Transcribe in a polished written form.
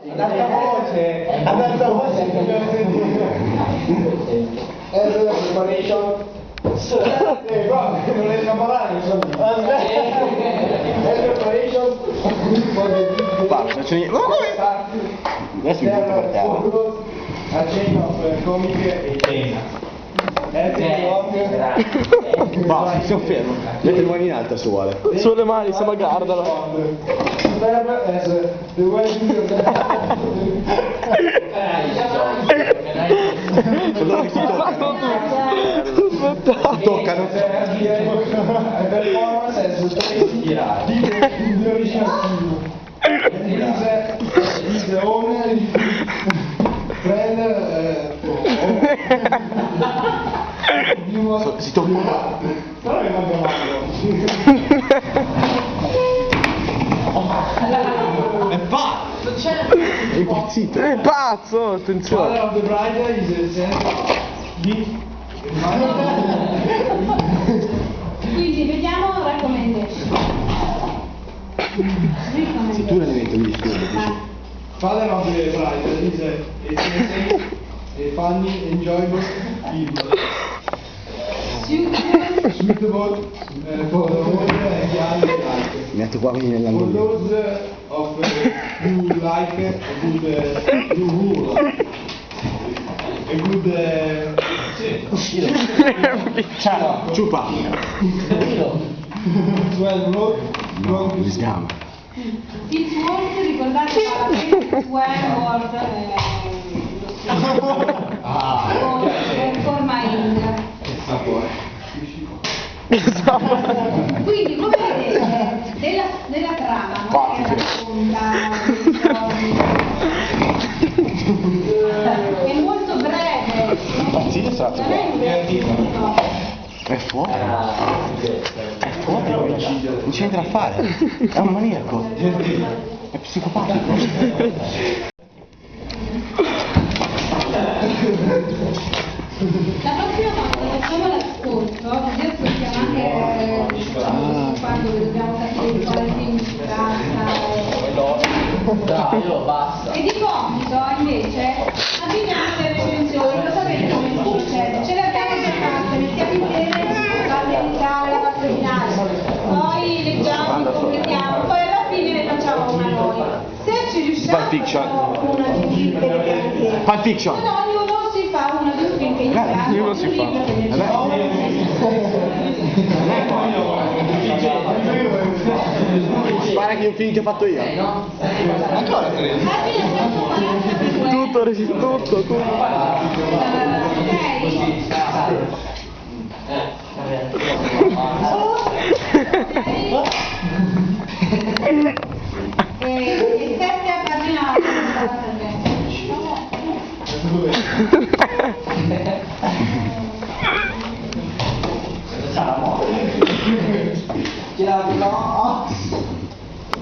Ad alta voce, dobbiamo sentire. As a preparation. Qua non riesco a parlare, insomma. As preparation. Basta, c'è niente. Adesso mi metto per terra. A chain of comic e cena. Basta, siamo fermi. Metti le mani in alto se vuole. Sulle mani, sembra Gardala. Sono che si toccano. Si toccano. Si toccano. È pazzo! È impazzito. È pazzo, attenzione. Father of the bride is Quindi vediamo recommendation. Se tu ne metti lì, Father of the bride is a funny, enjoyable film. Suitable for the older and young alike. mi metto qua così For nell'angolo. those of who like a good humor, a good Ciupa. well wrote, Mi sgama. Fitzworth, ricordate la Wentworth for my quindi come vedete della trama non è che racconta è molto breve Sì, esatto. non è un È fuori. È fuori. Non c'è niente da fare. È un maniaco. È psicopatico. La prossima volta facciamo l'ascolto, così ascoltiamo anche quando dobbiamo capire di quale film si tratta. E di compito invece abbiniamo le recensioni, lo sapete come succede, ce le abbiamo già fatte, mettiamo insieme la parte iniziale, la parte finale, poi leggiamo, completiamo, poi alla fine ne facciamo una noi. Se ci riusciamo Pulp Fiction. facciamo una di film che vediamo insieme. Pulp Fiction. Se no, ognuno si fa una di un film che iniziamo, ognuno si fa. Spara che un film che ho fatto io. ancora Tutto, tutto. Ok?